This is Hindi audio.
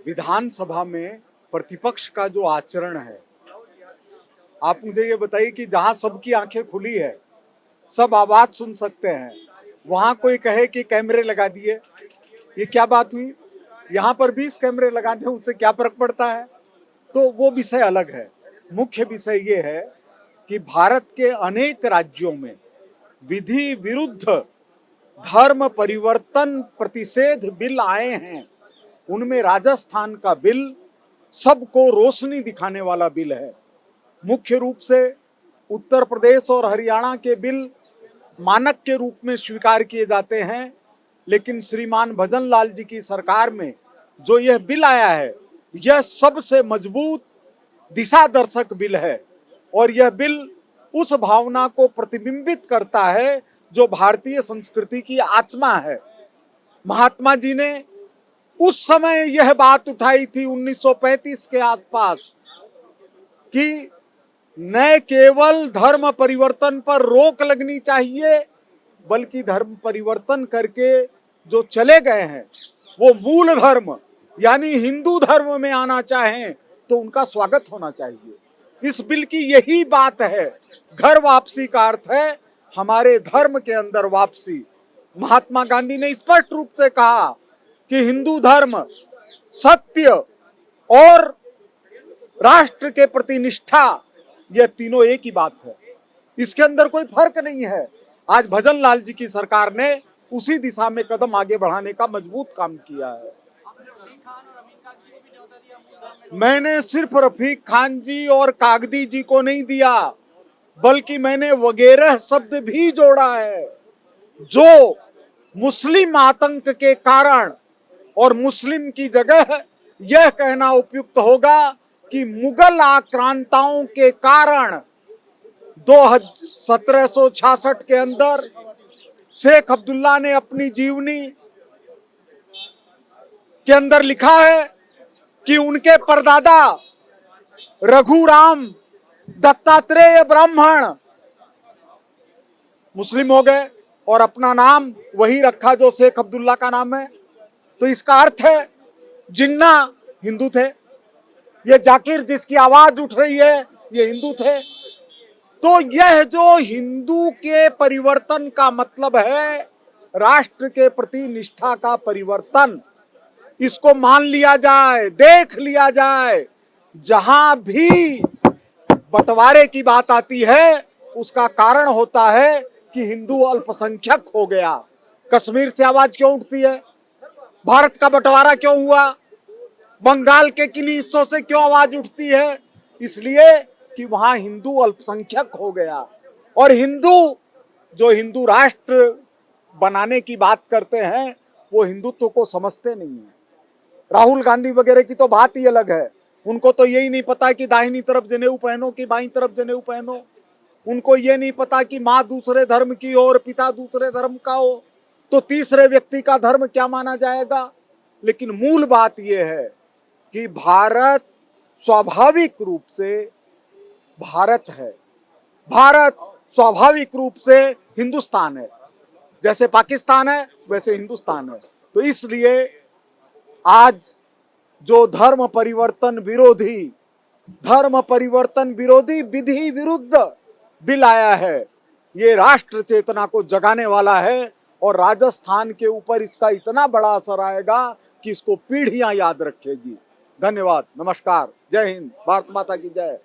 विधानसभा में प्रतिपक्ष का जो आचरण है, आप मुझे ये बताइए कि जहां सबकी आंखें खुली है, सब आवाज सुन सकते हैं, वहां कोई कहे कि कैमरे लगा दिए, ये क्या बात हुई? यहाँ पर 20 कैमरे लगा दें, उससे क्या फर्क पड़ता है? तो वो विषय अलग है। मुख्य विषय ये है कि भारत के अनेक राज्यों में विधि विरुद्ध धर्म परिवर्तन प्रतिषेध बिल आए हैं। उनमें राजस्थान का बिल सबको रोशनी दिखाने वाला बिल है। मुख्य रूप से उत्तर प्रदेश और हरियाणा के बिल मानक के रूप में स्वीकार किए जाते हैं, लेकिन श्रीमान भजन लाल जी की सरकार में जो यह बिल आया है, यह सबसे मजबूत दिशा दर्शक बिल है और यह बिल उस भावना को प्रतिबिंबित करता है जो भारतीय संस्कृति की आत्मा है। महात्मा जी ने उस समय यह बात उठाई थी 1935 के आसपास कि न केवल धर्म परिवर्तन पर रोक लगनी चाहिए, बल्कि धर्म परिवर्तन करके जो चले गए हैं वो मूल धर्म यानी हिंदू धर्म में आना चाहें तो उनका स्वागत होना चाहिए। इस बिल की यही बात है। घर वापसी का अर्थ है हमारे धर्म के अंदर वापसी। महात्मा गांधी ने स्पष्ट रूप से कहा कि हिंदू धर्म, सत्य और राष्ट्र के प्रति निष्ठा, यह तीनों एक ही बात है। इसके अंदर कोई फर्क नहीं है। आज भजन लाल जी की सरकार ने उसी दिशा में कदम आगे बढ़ाने का मजबूत काम किया है। मैंने सिर्फ रफीक खान जी और कागदी जी को नहीं दिया, बल्कि मैंने वगैरह शब्द भी जोड़ा है, जो मुस्लिम आतंक के कारण, और मुस्लिम की जगह यह कहना उपयुक्त होगा कि मुगल आक्रांताओं के कारण 1766 के अंदर शेख अब्दुल्ला ने अपनी जीवनी के अंदर लिखा है कि उनके परदादा रघुराम दत्तात्रेय ब्राह्मण मुस्लिम हो गए और अपना नाम वही रखा जो शेख अब्दुल्ला का नाम है। तो इसका अर्थ है जिन्ना हिंदू थे, ये जाकिर जिसकी आवाज उठ रही है ये हिंदू थे। तो यह जो हिंदू के परिवर्तन का मतलब है राष्ट्र के प्रति निष्ठा का परिवर्तन, इसको मान लिया जाए, देख लिया जाए। जहां भी बंटवारे की बात आती है उसका कारण होता है कि हिंदू अल्पसंख्यक हो गया। कश्मीर से आवाज क्यों उठती है? भारत का बंटवारा क्यों हुआ? बंगाल के किन्हीं हिस्सों से क्यों आवाज उठती है? इसलिए कि वहां हिंदू अल्पसंख्यक हो गया। और हिंदू जो हिंदू राष्ट्र बनाने की बात करते हैं वो हिंदुत्व को समझते नहीं है। राहुल गांधी वगैरह की तो बात ही अलग है। उनको तो यही नहीं पता कि दाहिनी तरफ जनेऊ पहनो कि बाईं तरफ जनेऊ पहनो। उनको ये नहीं पता कि माँ दूसरे धर्म की हो और पिता दूसरे धर्म का हो तो तीसरे व्यक्ति का धर्म क्या माना जाएगा। लेकिन मूल बात यह है कि भारत स्वाभाविक रूप से भारत है, भारत स्वाभाविक रूप से हिंदुस्तान है। जैसे पाकिस्तान है वैसे हिंदुस्तान है। तो इसलिए आज जो धर्म परिवर्तन विरोधी विधि विरुद्ध बिल आया है, ये राष्ट्र चेतना को जगाने वाला है और राजस्थान के ऊपर इसका इतना बड़ा असर आएगा कि इसको पीढ़ियां याद रखेगी। धन्यवाद, नमस्कार, जय हिंद, भारत माता की जय।